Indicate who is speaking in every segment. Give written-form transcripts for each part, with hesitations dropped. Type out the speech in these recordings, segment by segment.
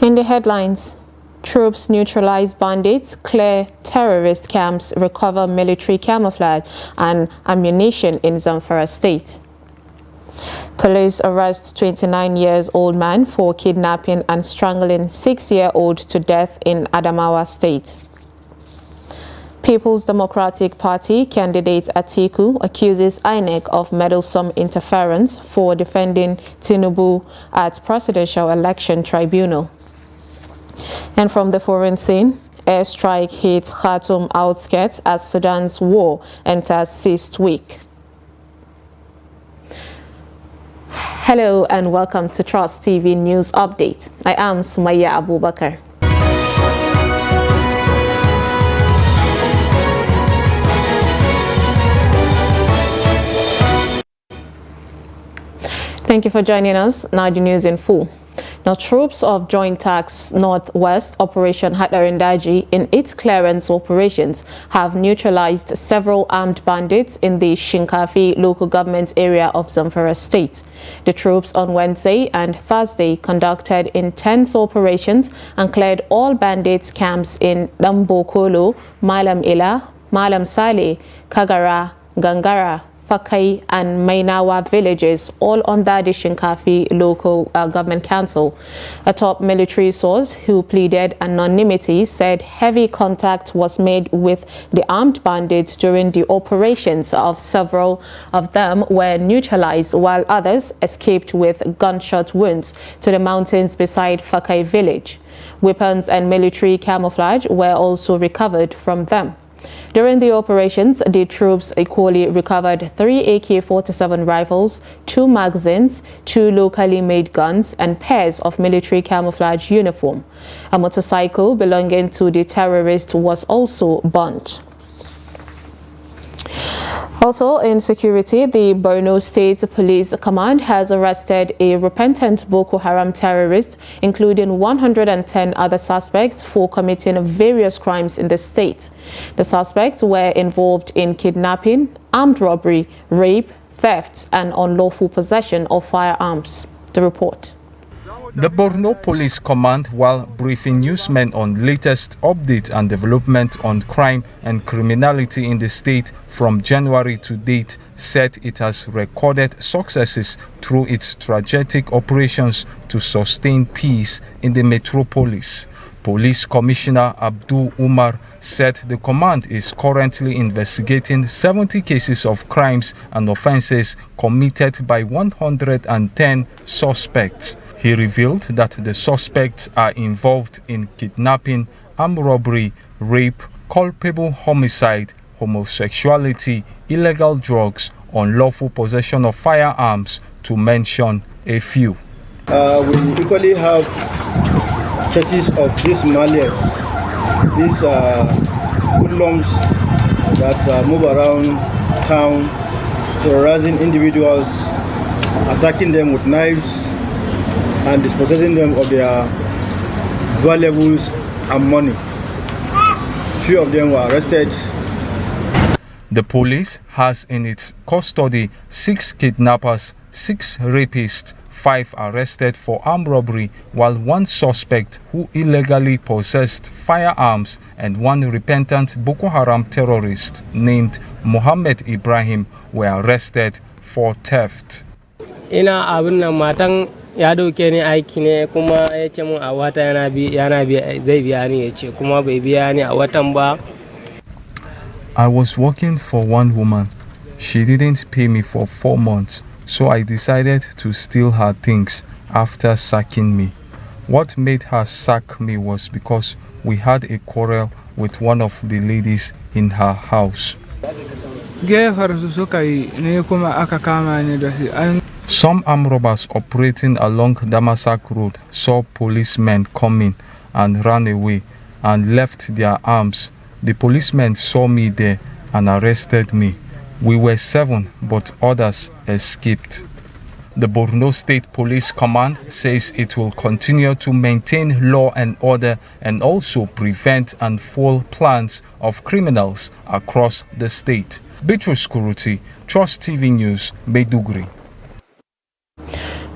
Speaker 1: In the headlines, troops neutralize bandits, clear terrorist camps, recover military camouflage and ammunition in Zamfara State. Police arrest 29-year-old man for kidnapping and strangling 6-year-old to death in Adamawa State. People's Democratic Party candidate Atiku accuses INEC of meddlesome interference for defending Tinubu at Presidential Election Tribunal. And from the foreign scene, airstrike hits Khartoum outskirts as Sudan's war enters 6th week. Hello and welcome to Trust TV News Update. I am Sumaya Abubakar. Thank you for joining us. Now the news in full. Now, troops of Joint Task Northwest Operation Hadarindaji in its clearance operations have neutralized several armed bandits in the Shinkafi local government area of Zamfara State. The troops on Wednesday and Thursday conducted intense operations and cleared all bandits' camps in Dambokolo, Malam Ila, Malam Saleh, Kagara, Gangara, Fakai and Mainawa villages, all under the Shinkafi local government council. A top military source who pleaded anonymity said heavy contact was made with the armed bandits during the operations. Of several of them were neutralized while others escaped with gunshot wounds to the mountains beside Fakai village. Weapons and military camouflage were also recovered from them. During the operations, the troops equally recovered 3 AK-47 rifles, 2 magazines, 2 locally made guns, and pairs of military camouflage uniform. A motorcycle belonging to the terrorist was also burnt. Also in security, the Borno State Police Command has arrested a repentant Boko Haram terrorist, including 110 other suspects for committing various crimes in the state. The suspects were involved in kidnapping, armed robbery, rape, theft, and unlawful possession of firearms. The report.
Speaker 2: The Borno Police Command, while briefing newsmen on latest updates and development on crime and criminality in the state from January to date, said it has recorded successes through its strategic operations to sustain peace in the metropolis. Police Commissioner Abdul Umar said the command is currently investigating 70 cases of crimes and offenses committed by 110 suspects. He revealed that the suspects are involved in kidnapping, armed robbery, rape, culpable homicide, homosexuality, illegal drugs, unlawful possession of firearms, to mention a few.
Speaker 3: We equally have cases of these malians, these hoodlums that move around town, terrorizing individuals, attacking them with knives, and dispossessing them of their valuables and money. Few of them were arrested.
Speaker 2: The police has in its custody 6 kidnappers, 6 rapists, 5 arrested for armed robbery, while 1 suspect who illegally possessed firearms and 1 repentant Boko Haram terrorist named Mohammed Ibrahim were arrested for theft.
Speaker 4: Ina abin nan matan ya dauke ni aiki ne kuma ya ce mun a wata yana zai biya ni ya ce kuma bai biya ni a watan ba.
Speaker 2: I was working for one woman. She didn't pay me for 4 months, so I decided to steal her things after sacking me. What made her sack me was because we had a quarrel with one of the ladies in her house. Some armed robbers operating along Damasak Road saw policemen coming and ran away and left their arms. The policemen saw me there and arrested me. We were 7, but others escaped. The Borno State Police Command says it will continue to maintain law and order and also prevent and foil plans of criminals across the state. Bitrus Kuruti, Trust TV News, Maiduguri.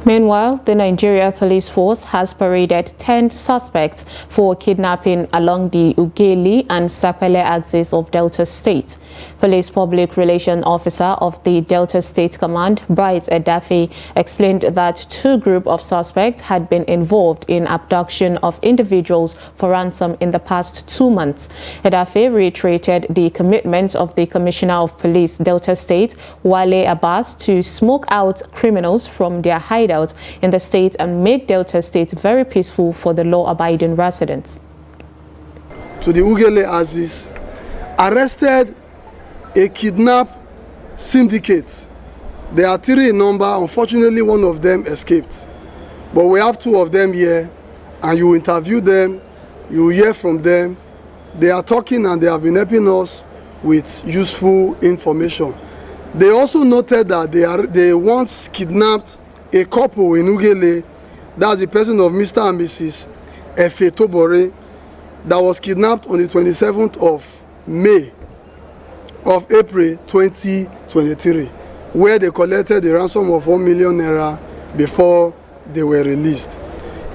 Speaker 1: Meanwhile, the Nigeria Police Force has paraded 10 suspects for kidnapping along the Ughelli and Sapele axis of Delta State. Police Public Relations Officer of the Delta State Command, Bright Edafe, explained that two groups of suspects had been involved in abduction of individuals for ransom in the past 2 months. Edafe reiterated the commitment of the Commissioner of Police, Delta State, Wale Abbas, to smoke out criminals from their hideouts in the state and make Delta State very peaceful for the law-abiding residents.
Speaker 5: To the Ughelli axis, arrested a kidnap syndicate. There are 3 in number. Unfortunately, one of them escaped. But we have 2 of them here, and you interview them, you hear from them. They are talking and they have been helping us with useful information. They also noted that they once kidnapped a couple in Ughelli. That's the person of Mr. and Mrs. Efe Tobore, that was kidnapped on the 27th of April 2023, where they collected the ransom of 1 million naira before they were released.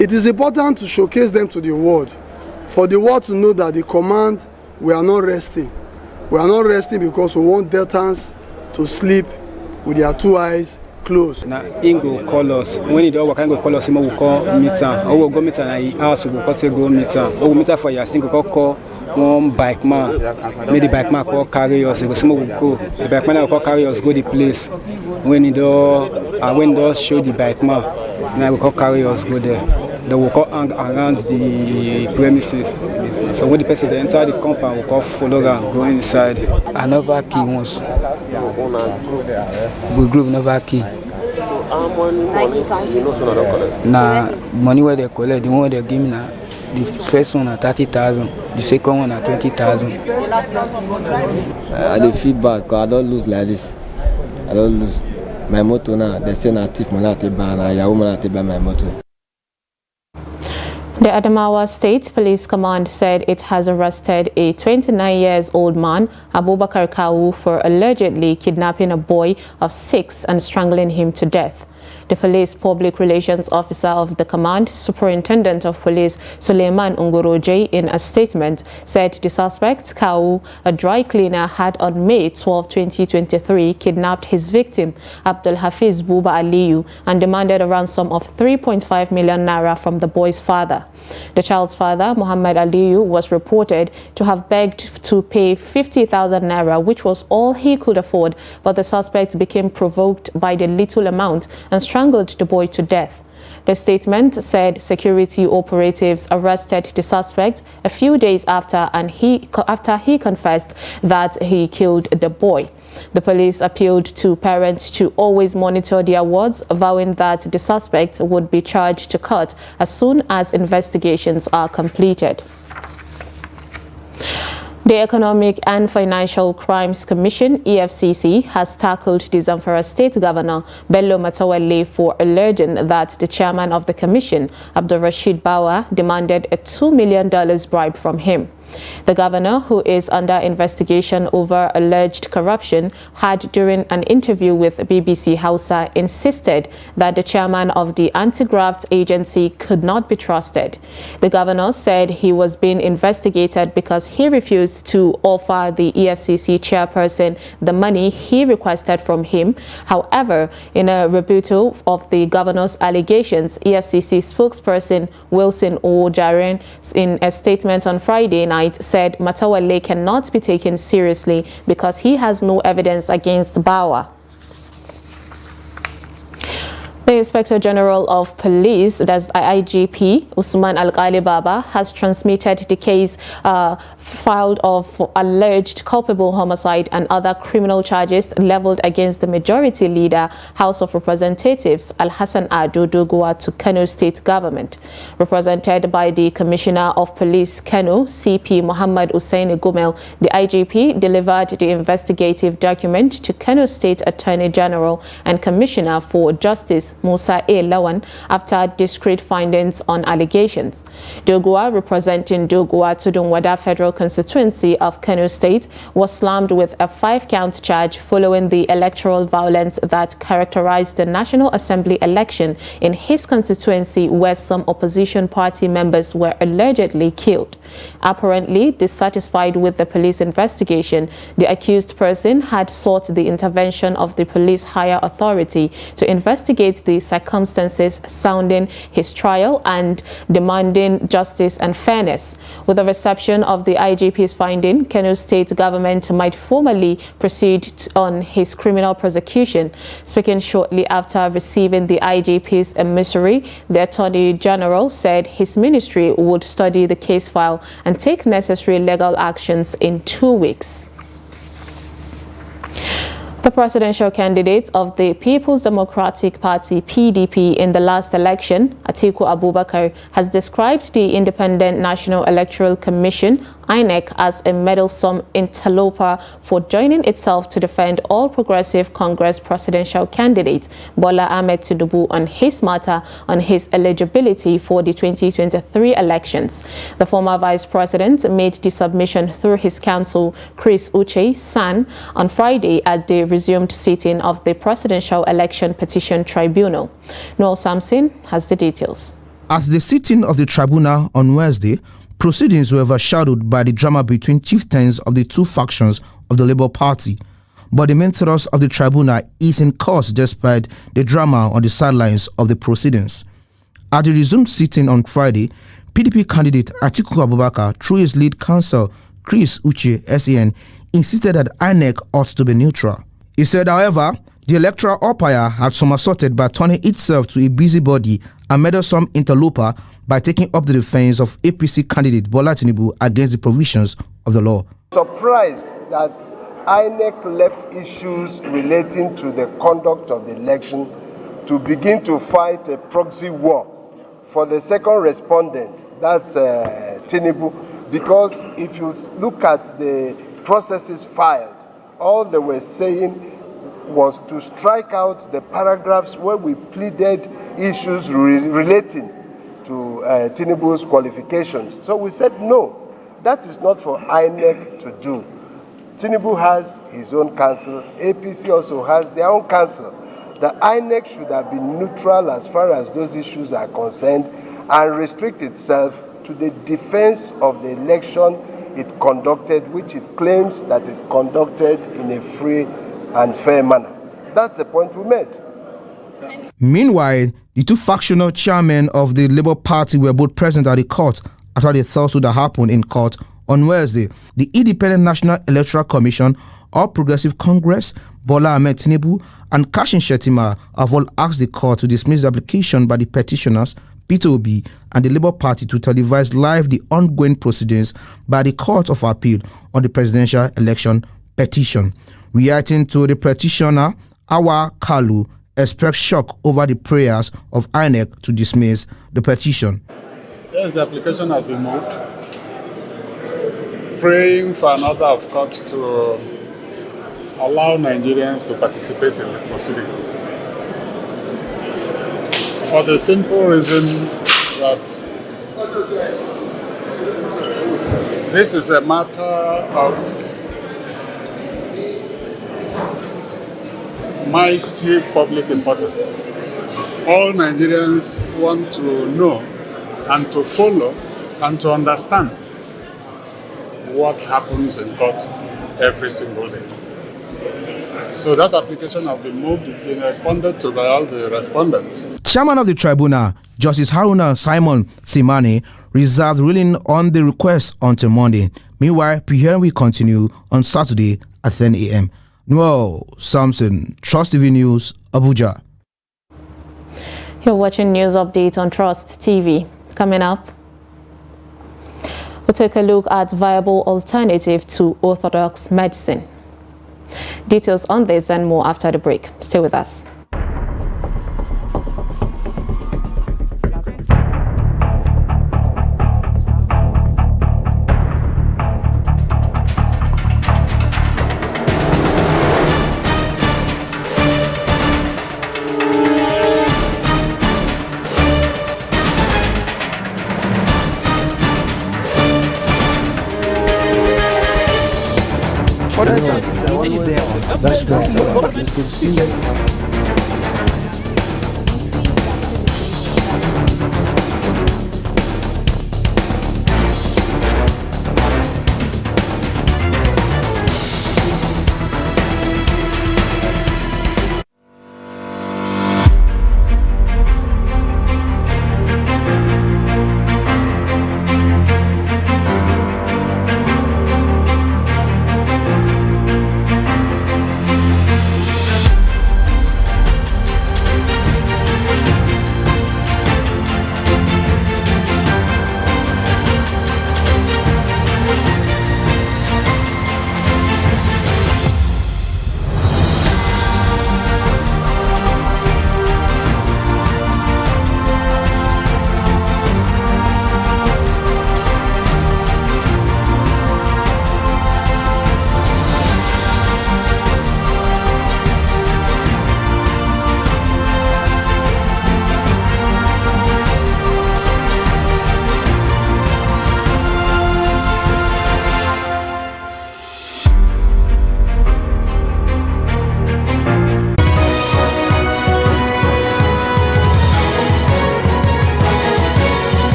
Speaker 5: It is important to showcase them to the world, for the world to know that the command, we are not resting. We are not resting because we want Deltans to sleep with their 2 eyes close.
Speaker 6: Now, he go call us. When he do work, he go call us. He will call meet am. Or we go meet am. Na he house we go call go meet am. Or we meet am for Yasin. Go call one bike man. Make the bike man call carry us. He go say we go. The bike man will call carry us go the place. When he do show the bike man, now we call carry us go there. They will call hang around the premises. So when the person they enter the compound, we call follow am go inside.
Speaker 7: I never key once. We group never key. Nah, money where they collect, the one where they give me now. The first one at 30,000, the second one at 20,000.
Speaker 8: I dey feel bad because I don't lose like this. I don't lose my motor now. They say na thief money at the bar, na your woman at the bar my motor.
Speaker 1: The Adamawa State Police Command said it has arrested a 29-year-old man, Abubakar Kawu, for allegedly kidnapping a boy of 6 and strangling him to death. The Police Public Relations Officer of the command, Superintendent of Police Suleiman Ungoroje, in a statement said the suspect, Kawu, a dry cleaner, had on May 12, 2023 kidnapped his victim, Abdul Hafiz Buba Aliyu, and demanded a ransom of 3.5 million naira from the boy's father. The child's father, Muhammad Aliyu, was reported to have begged to pay 50,000 naira, which was all he could afford, but the suspect became provoked by the little amount and strangled the boy to death. The statement said security operatives arrested the suspect a few days after he confessed that he killed the boy. The police appealed to parents to always monitor their words, vowing that the suspect would be charged to court as soon as investigations are completed. The Economic and Financial Crimes Commission, EFCC, has tackled the Zamfara State Governor, Bello Matawalle, for alleging that the chairman of the commission, Abdul Rashid Bawa, demanded a $2 million bribe from him. The governor, who is under investigation over alleged corruption, had during an interview with BBC Hausa insisted that the chairman of the anti-graft agency could not be trusted. The governor said he was being investigated because he refused to offer the EFCC chairperson the money he requested from him. However, in a rebuttal of the governor's allegations, EFCC spokesperson Wilson Ojaren, in a statement on Friday night, said Matawalle cannot be taken seriously because he has no evidence against Bawa. The Inspector General of Police, that's IGP, Usman Alkali Baba, has transmitted the case filed of alleged culpable homicide and other criminal charges leveled against the majority leader, House of Representatives, Al-Hassan Ado Doguwa, to Kano State Government. Represented by the Commissioner of Police, Kano, CP Muhammad Hussein Gumel, the IGP delivered the investigative document to Kano State Attorney General and Commissioner for Justice, Musa A. Lawan after discrete findings on allegations. Doguwa, representing Doguwa Tudunwada Federal Constituency of Kano State, was slammed with a 5-count charge following the electoral violence that characterized the National Assembly election in his constituency, where some opposition party members were allegedly killed. Apparently dissatisfied with the police investigation, the accused person had sought the intervention of the police higher authority to investigate the circumstances surrounding his trial and demanding justice and fairness. With the reception of the IGP's finding, Kano State government might formally proceed on his criminal prosecution. Speaking shortly after receiving the IGP's emissary, the Attorney General said his ministry would study the case file and take necessary legal actions in 2 weeks. The presidential candidate of the People's Democratic Party (PDP) in the last election, Atiku Abubakar, has described the Independent National Electoral Commission (INEC) as a meddlesome interloper for joining itself to defend All Progressive Congress presidential candidate Bola Ahmed Tinubu on his matter on his eligibility for the 2023 elections. The former vice president made the submission through his counsel, Chris Uche San, on Friday at the resumed sitting of the Presidential Election Petition Tribunal. Noel Sampson has the details.
Speaker 9: At the sitting of the tribunal on Wednesday, proceedings were overshadowed by the drama between chieftains of the two factions of the Labour Party. But the main thrust of the tribunal is in court despite the drama on the sidelines of the proceedings. At the resumed sitting on Friday, PDP candidate Atiku Abubakar, through his lead counsel Chris Uche SAN, insisted that INEC ought to be neutral. He said, however, the electoral umpire had somersaulted by turning itself to a busybody and meddlesome interloper by taking up the defense of APC candidate Bola Tinubu against the provisions of the law.
Speaker 10: Surprised that INEC left issues relating to the conduct of the election to begin to fight a proxy war for the second respondent, that's Tinubu, because if you look at the processes filed, all they were saying was to strike out the paragraphs where we pleaded issues relating to Tinubu's qualifications. So we said, no, that is not for INEC to do. Tinubu has his own counsel. APC also has their own counsel. The INEC should have been neutral as far as those issues are concerned and restrict itself to the defense of the election it conducted, which it claims that it conducted in a free and fair manner. That's the point we made.
Speaker 9: Meanwhile, the two factional chairmen of the Labour Party were both present at the court after the thoughts would have happened in court on Wednesday. The Independent National Electoral Commission, All Progressive Congress, Bola Ahmed Tinubu, and Kashim Shettima have all asked the court to dismiss the application by the petitioners, Peter Obi, and the Labour Party to televise live the ongoing proceedings by the Court of Appeal on the presidential election petition. Reacting to the petitioner, Awa Kalu expressed shock over the prayers of INEC to dismiss the petition.
Speaker 11: Yes, the application has been moved. Praying for an order of court to allow Nigerians to participate in the proceedings. For the simple reason that this is a matter of mighty public importance. All Nigerians want to know and to follow and to understand what happens in court every single day. So that application has been moved. It's been responded to by all the respondents.
Speaker 9: Chairman of the tribunal, Justice Haruna Simon Simani, reserved ruling on the request until Monday. Meanwhile, pre-hearing will continue on Saturday at 10 a.m. Noel Samson, Trust TV News, Abuja.
Speaker 1: You're watching News Update on Trust TV. Coming up, we'll take a look at viable alternative to orthodox medicine. Details on this and more after the break. Stay with us.
Speaker 12: That's great.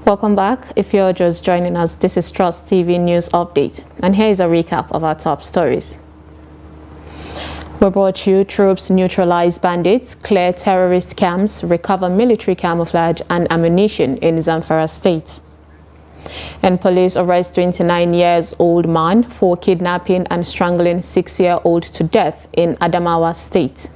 Speaker 1: Welcome back. If you're just joining us, this is Trust TV News Update, and here is a recap of our top stories. We brought you troops neutralize bandits, clear terrorist camps, recover military camouflage and ammunition in Zamfara State. And police arrest 29-year-old man for kidnapping and strangling 6-year-old to death in Adamawa State.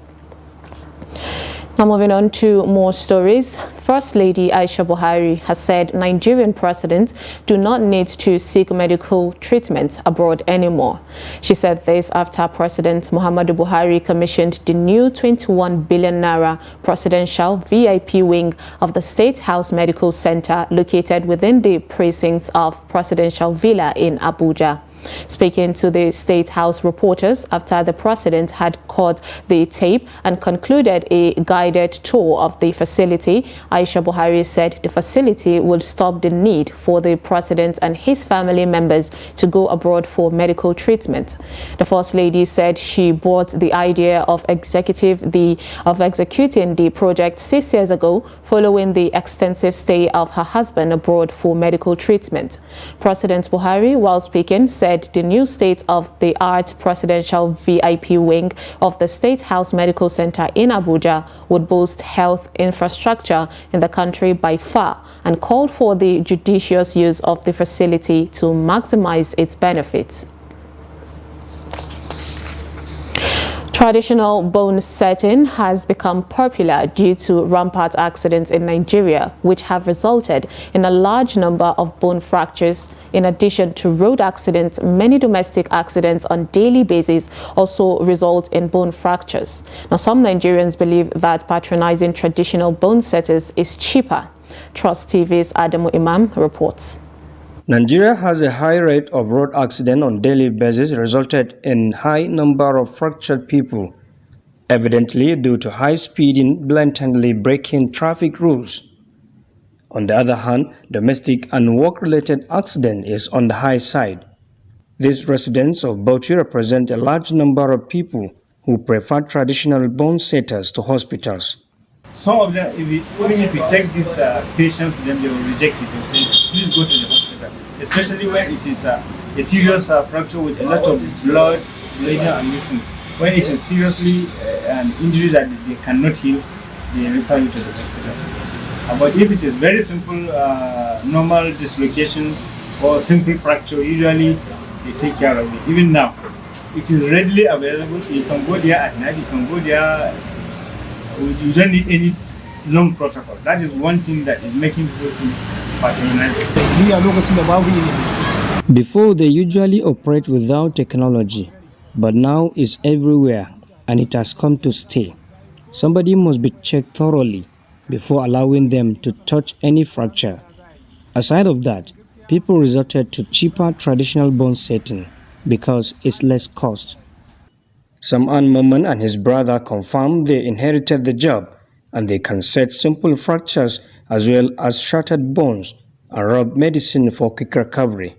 Speaker 1: Now moving on to more stories. First Lady Aisha Buhari has said Nigerian presidents do not need to seek medical treatment abroad anymore. She said this after President Muhammadu Buhari commissioned the new 21 billion naira presidential VIP wing of the State House Medical Center located within the precincts of Presidential Villa in Abuja. Speaking to the State House reporters after the president had caught the tape and concluded a guided tour of the facility, Aisha Buhari said the facility will stop the need for the president and his family members to go abroad for medical treatment. The First Lady said she bought the idea of executing the project 6 years ago following the extensive stay of her husband abroad for medical treatment. President Buhari, while speaking, said the new state-of-the-art presidential VIP wing of the State House Medical Center in Abuja would boost health infrastructure in the country by far and called for the judicious use of the facility to maximize its benefits. Traditional bone setting has become popular due to rampant accidents in Nigeria, which have resulted in a large number of bone fractures. In addition to road accidents, many domestic accidents on a daily basis also result in bone fractures. Now, some Nigerians believe that patronizing traditional bone setters is cheaper. Trust TV's Adamu Imam reports.
Speaker 13: Nigeria has a high rate of road accident on a daily basis, resulted in high number of fractured people, evidently due to high speeding, blatantly breaking traffic rules. On the other hand, domestic and work-related accident is on the high side. These residents of Bauchi represent a large number of people who prefer traditional bone setters to hospitals.
Speaker 3: Some of them, even if we take these patients to them, they will reject it. They will say, please go to the hospital. Especially when it is a serious fracture with a lot of blood, bleeding and missing. When it is seriously an injury that they cannot heal, they refer you to the hospital. But if it is very simple, normal dislocation or simple fracture, usually they take care of it. Even now, it is readily available. You can go there at night, you can go there. You don't need any long protocol. That is one thing that is making people patronize.
Speaker 13: Before, they usually operate without technology, but now it's everywhere and it has come to stay. Somebody must be checked thoroughly before allowing them to touch any fracture. Aside of that, people resorted to cheaper traditional bone setting because it's less cost. Sam'an Maman and his brother confirmed they inherited the job and they can set simple fractures as well as shattered bones and rub medicine for quick recovery.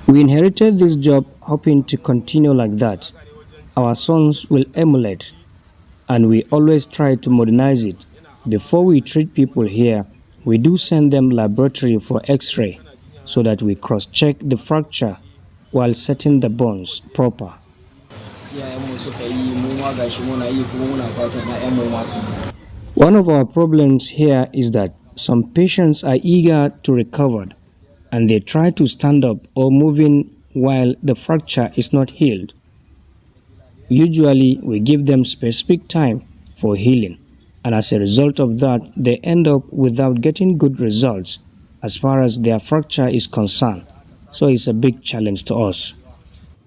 Speaker 13: We inherited this job hoping to continue like that. Our sons will emulate, and we always try to modernize it. Before we treat people here, we do send them laboratory for x-ray so that we cross-check the fracture while setting the bones proper. One of our problems here is that some patients are eager to recover and they try to stand up or move in while the fracture is not healed. Usually, we give them specific time for healing, and as a result of that, they end up without getting good results as far as their fracture is concerned. So it's a big challenge to us.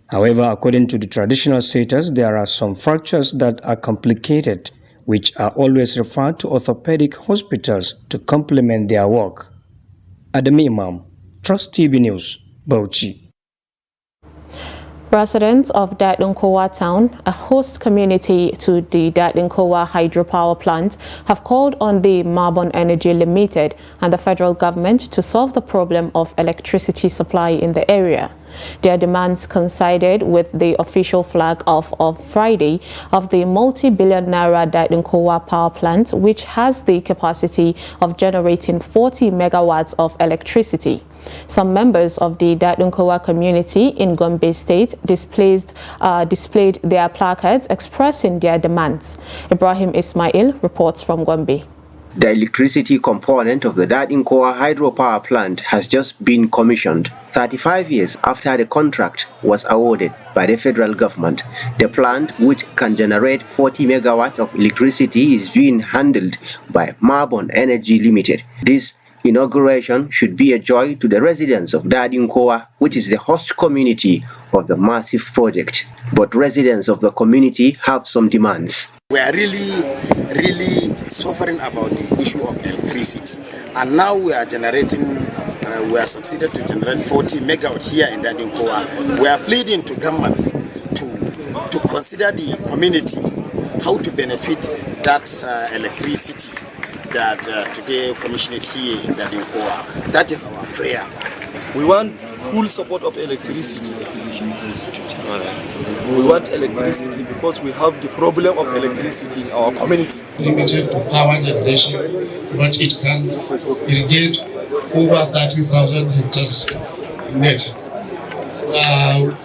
Speaker 13: However, according to the traditional setters, there are some fractures that are complicated, which are always referred to orthopedic hospitals to complement their work. Adam Imam, Trust TV News, Bauchi.
Speaker 1: Residents of Daɗin town, a host community to the Daɗin hydropower plant, have called on the Marbon Energy Limited and the federal government to solve the problem of electricity supply in the area. Their demands coincided with the official flag off of Friday of the multi-billion naira Daɗin power plant, which has the capacity of generating 40 megawatts of electricity. Some members of the Daɗin community in Gombe State displayed their placards expressing their demands. Ibrahim Ismail reports from Gombe.
Speaker 12: The electricity component of the Daɗin hydropower plant has just been commissioned 35 years after the contract was awarded by the federal government. The plant, which can generate 40 megawatts of electricity, is being handled by Marbon Energy Limited. This inauguration should be a joy to the residents of Daɗin, which is the host community of the massive project. But residents of the community have some demands.
Speaker 14: We are really suffering about the issue of electricity, and now we are generating, we are succeeded to generate 40 megawatts here in Daɗin. We are pleading to government to consider the community how to benefit that electricity that today commissioned here in Daɗin. That is our prayer.
Speaker 15: We want full support of electricity. We want electricity because we have the problem of electricity in our community.
Speaker 16: Limited to power generation, but it can irrigate over 30,000 hectares net.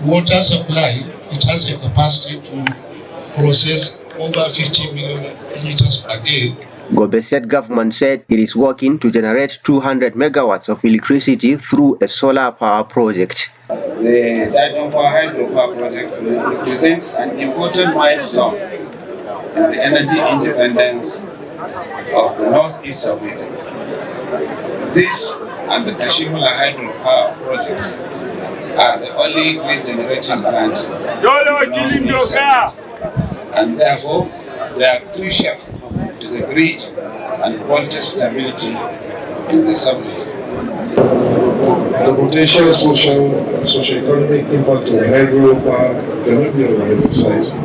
Speaker 16: Water supply, it has a capacity to process over 50 million liters per day.
Speaker 12: Gombe State government said it is working to generate 200 megawatts of electricity through a solar power project.
Speaker 17: The Daɗin hydropower project represents an important milestone in the energy independence of the northeast of region. This and the Kashimula hydropower projects are the only grid generation plants in the northeast of region, and therefore they are crucial to the grid and voltage stability in the sub-region.
Speaker 16: The potential socio-economic impact of hydropower cannot be overemphasized.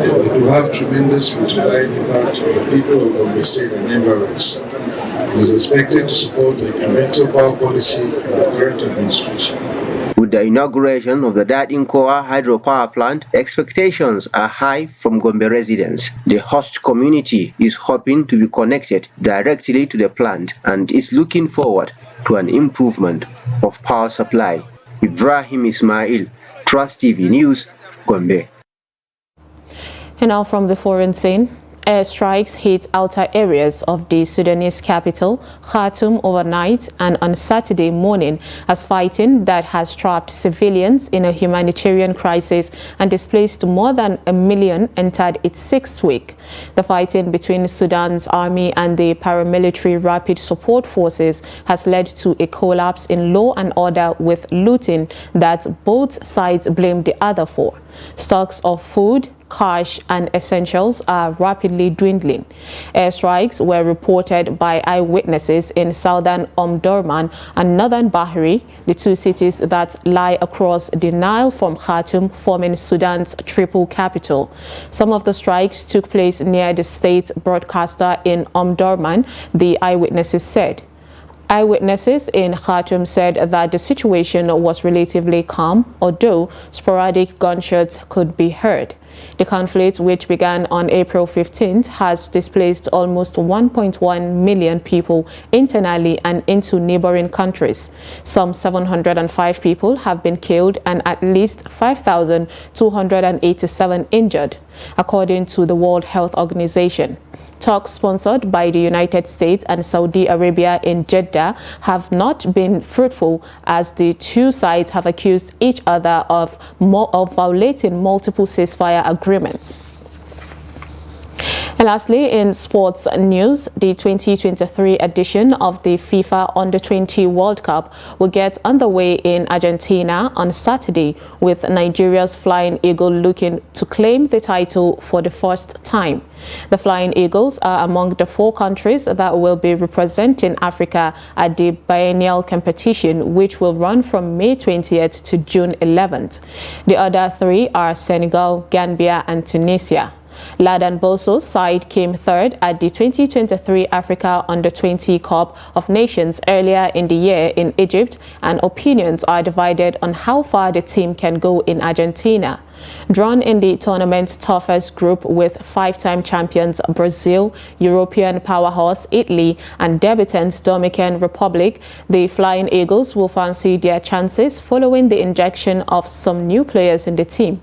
Speaker 16: It will have tremendous multiplying impact on the people of Gombe State and environs. It is expected to support the incremental power policy of the current administration.
Speaker 12: With the inauguration of the Daɗin hydropower plant, expectations are high from Gombe residents. The host community is hoping to be connected directly to the plant and is looking forward to an improvement of power supply. Ibrahim Ismail, Trust TV News, Gombe.
Speaker 1: And now from the foreign scene. Airstrikes hit outer areas of the Sudanese capital, Khartoum, overnight and on Saturday morning as fighting that has trapped civilians in a humanitarian crisis and displaced more than 1 million entered its 6th week. The fighting between Sudan's army and the paramilitary rapid support forces has led to a collapse in law and order, with looting that both sides blame the other for. Stocks of food, cash, and essentials are rapidly dwindling. Airstrikes were reported by eyewitnesses in southern Omdurman and northern Bahri, the two cities that lie across the Nile from Khartoum, forming Sudan's triple capital. Some of the strikes took place near the state broadcaster in Omdurman, the eyewitnesses said. Eyewitnesses in Khartoum said that the situation was relatively calm, although sporadic gunshots could be heard. The conflict, which began on April 15th, has displaced almost 1.1 million people internally and into neighboring countries. Some 705 people have been killed and at least 5,287 injured, according to the World Health Organization. Talks sponsored by the United States and Saudi Arabia in Jeddah have not been fruitful, as the two sides have accused each other of violating multiple ceasefire agreements. And lastly, in sports news, the 2023 edition of the FIFA Under-20 World Cup will get underway in Argentina on Saturday, with Nigeria's Flying Eagle looking to claim the title for the first time. The Flying Eagles are among the 4 countries that will be representing Africa at the biennial competition, which will run from May 20th to June 11th. The other 3 are Senegal, Gambia, and Tunisia. Ladan Boso's side came third at the 2023 Africa Under-20 Cup of Nations earlier in the year in Egypt, and opinions are divided on how far the team can go in Argentina. Drawn in the tournament's toughest group with 5-time champions Brazil, European powerhouse Italy, and debutant Dominican Republic, the Flying Eagles will fancy their chances following the injection of some new players in the team.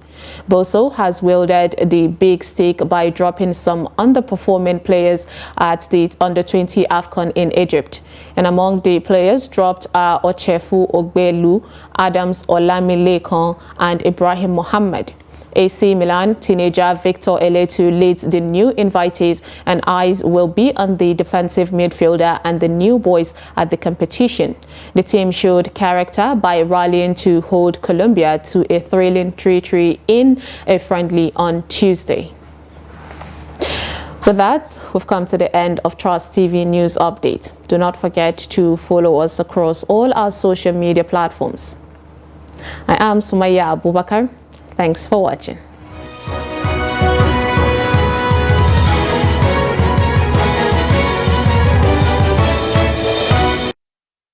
Speaker 1: Boso has wielded the big stick by dropping some underperforming players at the Under-20 AFCON in Egypt. And among the players dropped are Ochefu Ogbelu, Adams Olamilekan, and Ibrahim Mohammed. AC Milan teenager Victor Eletu leads the new invitees, and eyes will be on the defensive midfielder and the new boys at the competition. The team showed character by rallying to hold Colombia to a thrilling 3-3 in a friendly on Tuesday. With that, we've come to the end of Trust TV News Update. Do not forget to follow us across all our social media platforms. I am Sumaya Abubakar. Thanks for watching.